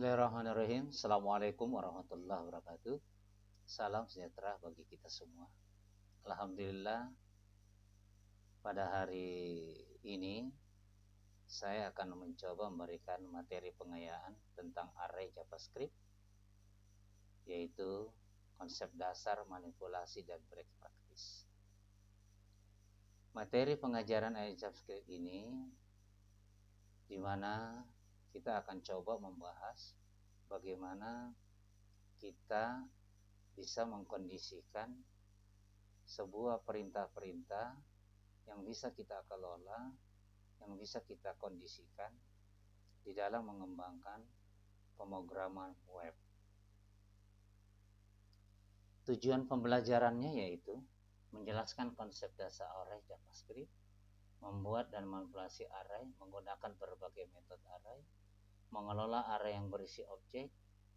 Bismillahirrahmanirrahim. Assalamualaikum warahmatullahi wabarakatuh. Salam sejahtera bagi kita semua. Alhamdulillah, pada hari ini saya akan mencoba memberikan materi pengayaan tentang array JavaScript, yaitu konsep dasar, manipulasi, dan break practice. Materi pengajaran array JavaScript ini di mana kita akan coba membahas bagaimana kita bisa mengkondisikan sebuah perintah-perintah yang bisa kita kelola, yang bisa kita kondisikan di dalam mengembangkan pemrograman web. Tujuan pembelajarannya yaitu menjelaskan konsep dasar array JavaScript, membuat dan manipulasi array menggunakan berbagai metode array, mengelola array yang berisi objek,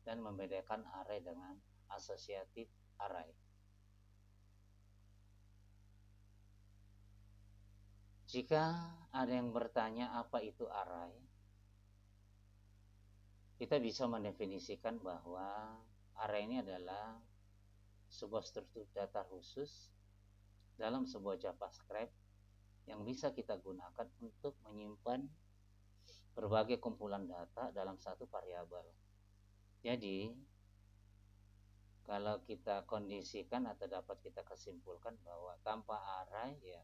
dan membedakan array dengan associative array. Jika ada yang bertanya apa itu array, kita bisa mendefinisikan bahwa array ini adalah sebuah struktur data khusus dalam sebuah JavaScript yang bisa kita gunakan untuk menyimpan berbagai kumpulan data dalam satu variabel. Jadi, kalau kita kondisikan atau dapat kita kesimpulkan bahwa tanpa array, ya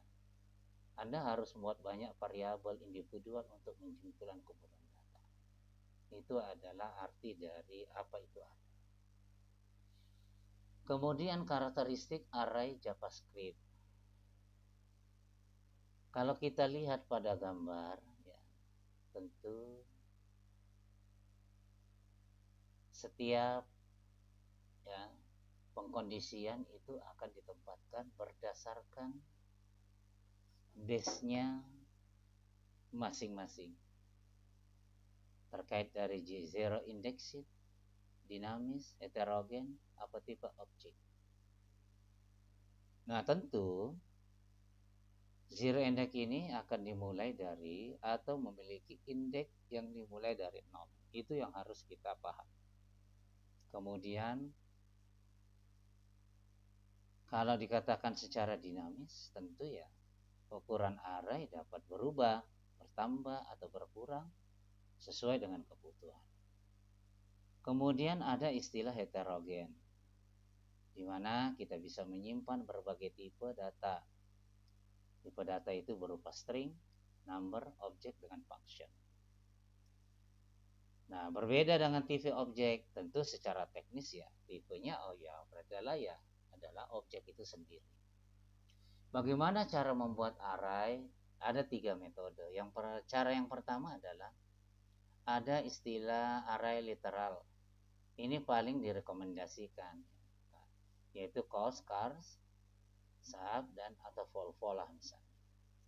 Anda harus membuat banyak variabel individual untuk menyimpulkan kumpulan data. Itu adalah arti dari apa itu array. Kemudian karakteristik array JavaScript. Kalau kita lihat pada gambar, ya, tentu setiap ya pengkondisian itu akan ditempatkan berdasarkan base-nya masing-masing. Terkait dari zero indexed, dinamis, heterogen, apa tipe objek. Nah, tentu zero index ini akan dimulai dari atau memiliki indeks yang dimulai dari 0. Itu yang harus kita paham. Kemudian kalau dikatakan secara dinamis, tentu ya ukuran array dapat berubah, bertambah atau berkurang sesuai dengan kebutuhan. Kemudian ada istilah heterogen, di mana kita bisa menyimpan berbagai tipe data. Tipe data itu berupa string, number, objek, dengan function. Nah, berbeda dengan tipe objek, tentu secara teknis ya, tipenya adalah objek itu sendiri. Bagaimana cara membuat array? Ada 3 metode. Cara yang pertama adalah ada istilah array literal. Ini paling direkomendasikan, yaitu cos, cars, sub, dan atau vol lah misalnya.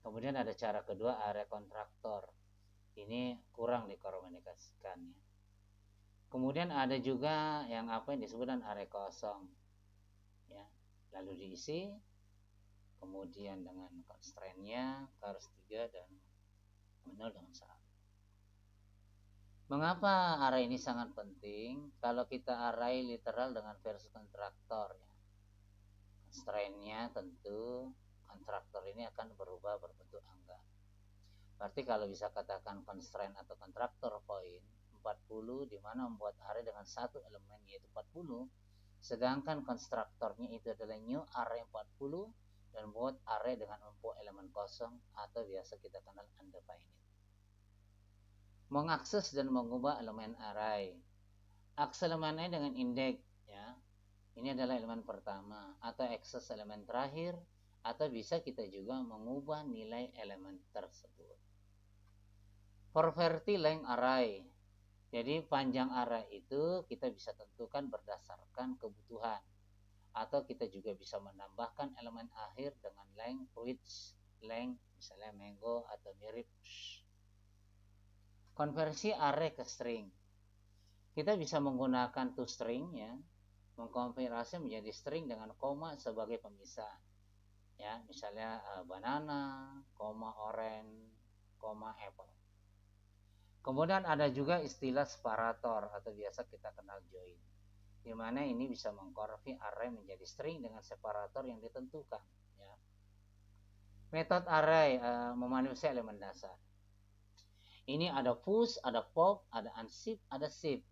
Kemudian ada cara kedua, array kontraktor. Ini kurang dikomunikasikan ya. Kemudian ada juga yang disebut dengan array kosong ya, lalu diisi kemudian dengan constraint-nya harus 3 dan 0 dengan 1. Mengapa array ini sangat penting? Kalau kita array literal dengan versi kontraktor ya, constraint-nya tentu kontraktor ini akan berubah berbentuk angka. Berarti kalau bisa katakan constraint atau kontraktor point 40, di mana membuat array dengan satu elemen yaitu 40, sedangkan konstruktornya itu adalah new array 40 dan buat array dengan 4 elemen kosong atau biasa kita kenal undefined. Mengakses dan mengubah elemen array. Akses elemen array dengan indeks ya. Ini adalah elemen pertama atau akses elemen terakhir, atau bisa kita juga mengubah nilai elemen tersebut. Property length array. Jadi panjang array itu kita bisa tentukan berdasarkan kebutuhan, atau kita juga bisa menambahkan elemen akhir dengan length, width, length, misalnya mango atau mirip. Konversi array ke string. Kita bisa menggunakan toString ya, mengkonversi menjadi string dengan koma sebagai pemisah. Ya, misalnya banana, koma orange, koma apple. Kemudian ada juga istilah separator atau biasa kita kenal join, di mana ini bisa mengkonversi array menjadi string dengan separator yang ditentukan. Ya. Metode array memanipulasi elemen dasar. Ini ada push, ada pop, ada unzip, ada zip.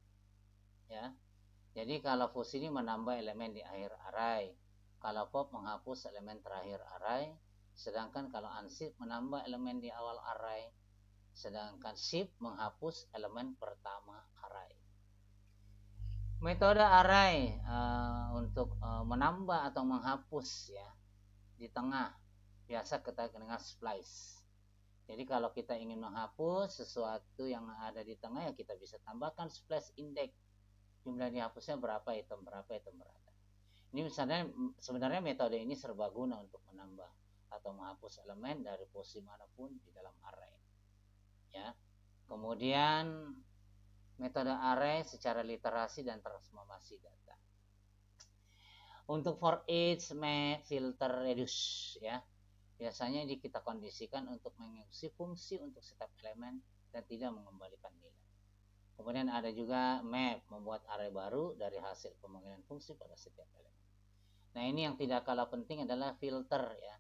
Ya. Jadi kalau push ini menambah elemen di akhir array. Kalau pop menghapus elemen terakhir array. Sedangkan kalau unzip menambah elemen di awal array. Sedangkan zip menghapus elemen pertama array. Metode array untuk menambah atau menghapus ya di tengah biasa kita dengan splice. Jadi kalau kita ingin menghapus sesuatu yang ada di tengah ya kita bisa tambahkan splice index. Jumlah dihapusnya berapa item berapa. Ini misalnya sebenarnya metode ini serbaguna untuk menambah atau menghapus elemen dari posisi manapun di dalam array. Ya. Kemudian metode array secara literasi dan transformasi data. Untuk for each, map, filter, reduce ya. Biasanya kita kondisikan untuk mengisi fungsi untuk setiap elemen dan tidak mengembalikan nilai. Kemudian ada juga map, membuat array baru dari hasil pemanggilan fungsi pada setiap elemen. Nah, ini yang tidak kalah penting adalah filter ya.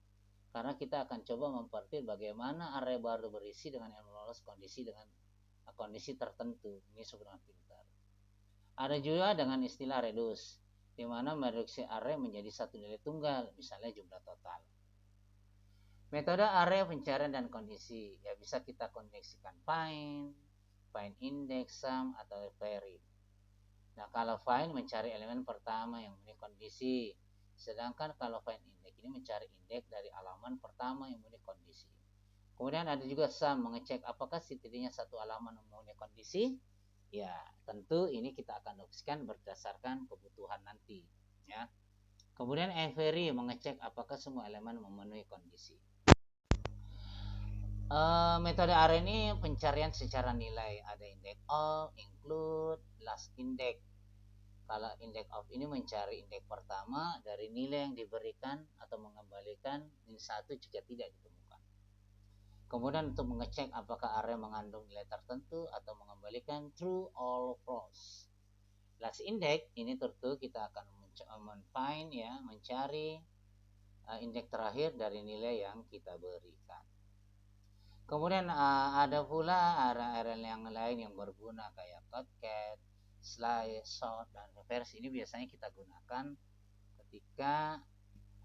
Karena kita akan coba mempertir bagaimana array baru berisi dengan yang lolos kondisi dengan kondisi tertentu. Ini sebenarnya filter. Ada juga dengan istilah reduce, di mana mereduksi array menjadi satu nilai tunggal, misalnya jumlah total. Metode array pencarian dan kondisi, ya bisa kita koneksikan find index, sum, atau vary. Nah, kalau find mencari elemen pertama yang memiliki kondisi, sedangkan kalau find index ini mencari indeks dari halaman pertama yang memiliki kondisi. Kemudian ada juga sum, mengecek apakah setidaknya satu halaman mempunyai kondisi. Ya, tentu ini kita akan opsikan berdasarkan kebutuhan nanti. Ya. Kemudian vary, mengecek apakah semua elemen memenuhi kondisi. Metode array ini pencarian secara nilai. Ada index of, include, last index. Kalau index of ini mencari indeks pertama dari nilai yang diberikan atau mengembalikan nilai 1 jika tidak ditemukan. Kemudian untuk mengecek apakah array mengandung nilai tertentu atau mengembalikan true or false. Last index ini tentu kita akan find ya, mencari indeks terakhir dari nilai yang kita berikan. Kemudian ada pula array yang lain yang berguna kayak concat, slice, sort, dan reverse. Ini biasanya kita gunakan ketika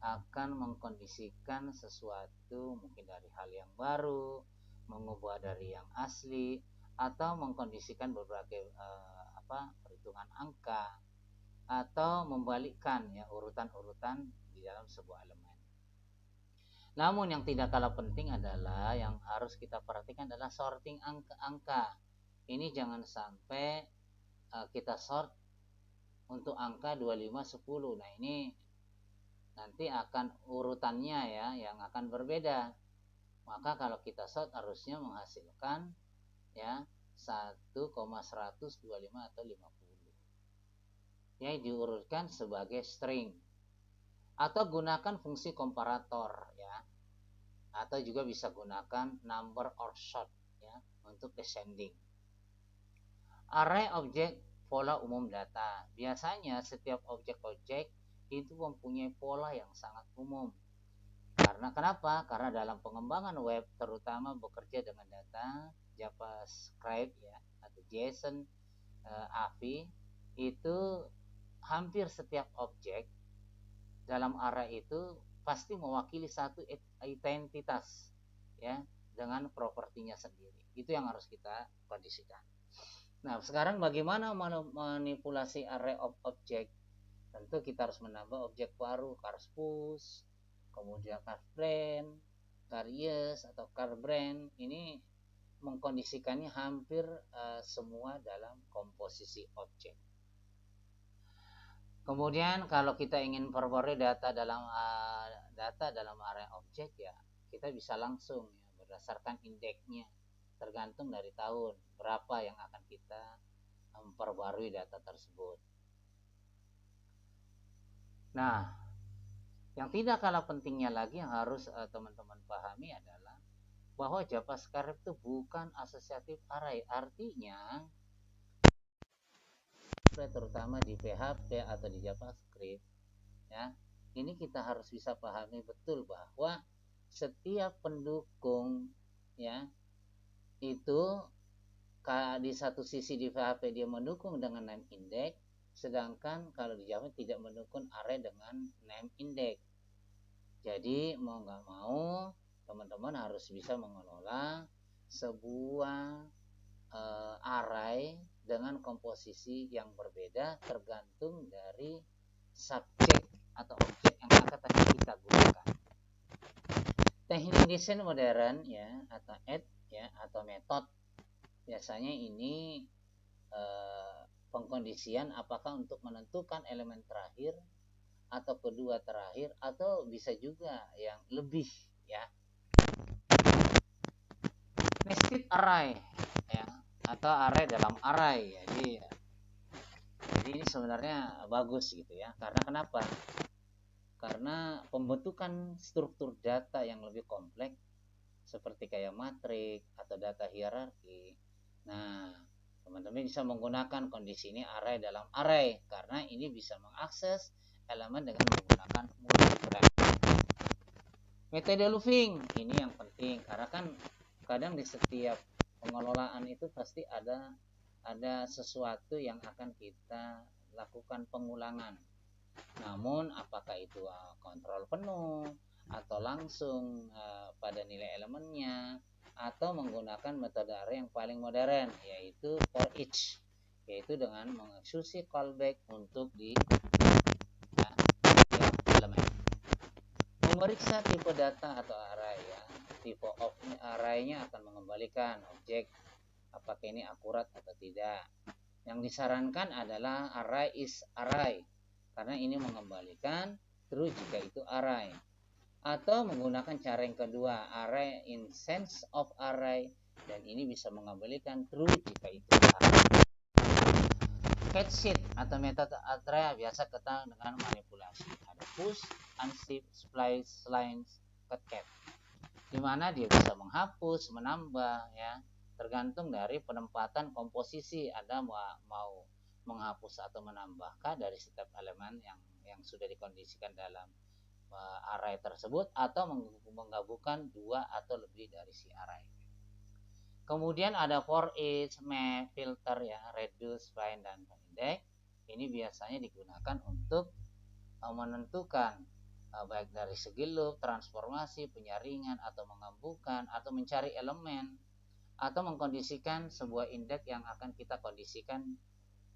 akan mengkondisikan sesuatu mungkin dari hal yang baru, mengubah dari yang asli, atau mengkondisikan berbagai perhitungan angka, atau membalikkan ya urutan-urutan di dalam sebuah elemen. Namun yang tidak kalah penting adalah yang harus kita perhatikan adalah sorting angka. Ini jangan sampai kita sort untuk angka 25, 10. Nah, ini nanti akan urutannya ya yang akan berbeda. Maka kalau kita sort harusnya menghasilkan ya 1,125 atau 50. Ya, diurutkan sebagai string. Atau gunakan fungsi komparator ya, atau juga bisa gunakan number or sort ya untuk descending. Array objek pola umum data. Biasanya setiap objek-objek itu mempunyai pola yang sangat umum. Karena kenapa? Karena dalam pengembangan web terutama bekerja dengan data JavaScript ya atau JSON API, itu hampir setiap objek dalam array itu pasti mewakili satu identitas ya dengan propertinya sendiri. Itu yang harus kita kondisikan. Nah, sekarang bagaimana manipulasi array of object? Tentu kita harus menambah objek baru, cars push, kemudian car brand, car yes atau car brand. Ini mengkondisikannya hampir semua dalam komposisi objek. Kemudian kalau kita ingin perbarui data dalam array objek ya kita bisa langsung ya berdasarkan indeksnya, tergantung dari tahun berapa yang akan kita memperbarui data tersebut. Nah, yang tidak kalah pentingnya lagi yang harus teman-teman pahami adalah bahwa JavaScript itu bukan associative array. Artinya terutama di PHP atau di JavaScript ya, ini kita harus bisa pahami betul bahwa setiap pendukung ya itu di satu sisi di PHP dia mendukung dengan name index, sedangkan kalau di Java tidak mendukung array dengan name index. Jadi mau nggak mau teman-teman harus bisa mengelola sebuah array dengan komposisi yang berbeda tergantung dari subjek atau objek yang akan kita gunakan. Teknik desain modern ya atau ya atau metode biasanya ini pengkondisian apakah untuk menentukan elemen terakhir atau kedua terakhir atau bisa juga yang lebih ya. Nested array ya atau array dalam array. Jadi ini sebenarnya bagus gitu ya. Karena kenapa? Karena pembentukan struktur data yang lebih kompleks seperti kayak matrik atau data hierarki. Nah, teman-teman bisa menggunakan kondisi ini array dalam array karena ini bisa mengakses elemen dengan menggunakan multi-thread. Metode looping ini yang penting karena kan kadang di setiap pengelolaan itu pasti ada sesuatu yang akan kita lakukan pengulangan. Namun apakah itu kontrol penuh atau langsung pada nilai elemennya atau menggunakan metode array yang paling modern yaitu for each, yaitu dengan mengeksekusi callback untuk di elemen. Memeriksa tipe data atau array ya. Tipe of array-nya akan mengembalikan objek apakah ini akurat atau tidak. Yang disarankan adalah array is array karena ini mengembalikan true jika itu array. Atau menggunakan cara yang kedua, array in sense of array, dan ini bisa mengembalikan true jika itu array. Cat sheet atau metode array biasa kita dengan manipulasi. Ada push, unzip, splice, lines, cat, di mana dia bisa menghapus, menambah ya, tergantung dari penempatan komposisi. Anda mau menghapus atau menambahkah dari setiap elemen yang sudah dikondisikan dalam array tersebut atau menggabungkan dua atau lebih dari si array. Kemudian ada for each, map, filter ya, reduce, find, dan index. Ini biasanya digunakan untuk menentukan baik dari segi loop, transformasi, penyaringan, atau menggabungkan, atau mencari elemen, atau mengkondisikan sebuah indeks yang akan kita kondisikan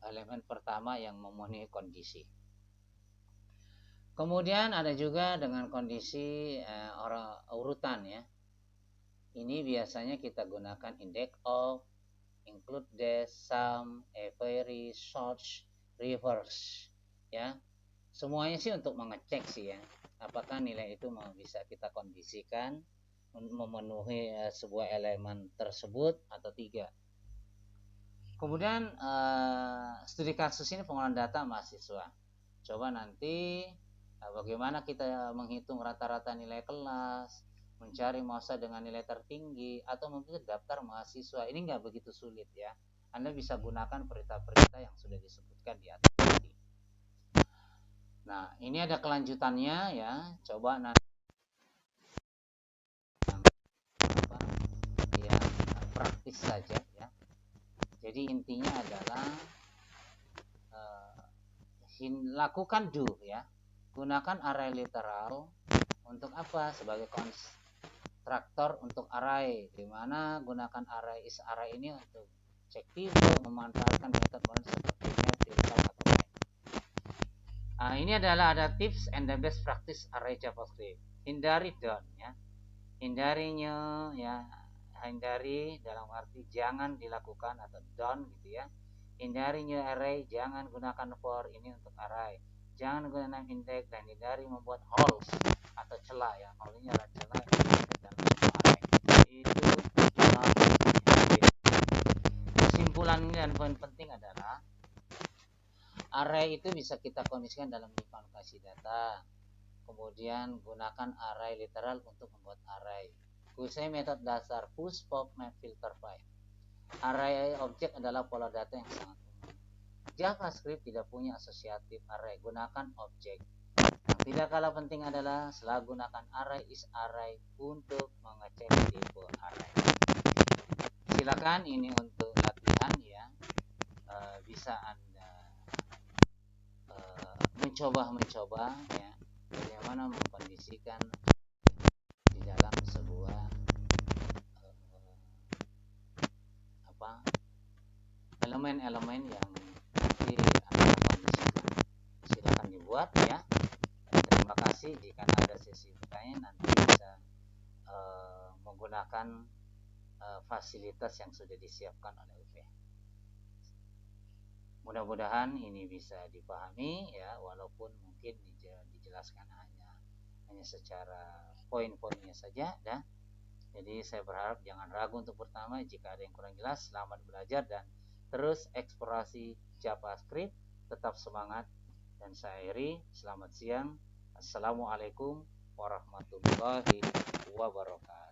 elemen pertama yang memenuhi kondisi. Kemudian ada juga dengan kondisi urutan ya. Ini biasanya kita gunakan index of, include dash, sum, query, search, reverse ya. Semuanya sih untuk mengecek sih ya, apakah nilai itu bisa kita kondisikan memenuhi sebuah elemen tersebut atau tidak. Kemudian studi kasus ini pengolahan data mahasiswa. Coba nanti bagaimana kita menghitung rata-rata nilai kelas, mencari masa dengan nilai tertinggi, atau mungkin daftar mahasiswa. Ini nggak begitu sulit ya. Anda bisa gunakan perintah-perintah yang sudah disebutkan di atas tadi. Nah, ini ada kelanjutannya ya. Coba nanti yang praktis saja ya. Jadi intinya adalah lakukan do ya. Gunakan array literal untuk apa? Sebagai konstruktor untuk array, di mana gunakan array is array ini untuk cek tipe, memanfaatkan metode seperti map, filter, atau find. Ini adalah ada tips and the best practice array JavaScript. Hindari don't ya. Hindarinya ya, hindari dalam arti jangan dilakukan atau don't gitu ya. Hindari new array, jangan gunakan for, ini untuk array. Jangan gunakan index dan hindari membuat holes atau celah ya. Hole ini adalah celah dalam array. Itu kesimpulannya dan poin penting adalah array itu bisa kita kondisikan dalam lingkungan lokasi data. Kemudian gunakan array literal untuk membuat array. Usai metode dasar push pop map filter file. Array objek adalah pola data yang sangat umum. JavaScript tidak punya asosiatif array, gunakan objek. Yang tidak kalah penting adalah setelah gunakan array is array untuk mengecek tipe array. Silakan ini untuk latihan ya. Bisa Anda mencoba ya, bagaimana mengkondisikan di dalam sebuah elemen-elemen yang nanti Anda kondisikan. Silakan dibuat ya. Terima kasih. Jika ada sesi pertanyaan nanti bisa menggunakan fasilitas yang sudah disiapkan oleh UP. Mudah-mudahan ini bisa dipahami ya, walaupun mungkin dijelaskan hanya secara poin-poinnya saja ya. Jadi saya berharap jangan ragu untuk pertama. Jika ada yang kurang jelas, selamat belajar dan terus eksplorasi JavaScript. Tetap semangat dan saya akhiri. Selamat siang. Assalamualaikum warahmatullahi wabarakatuh.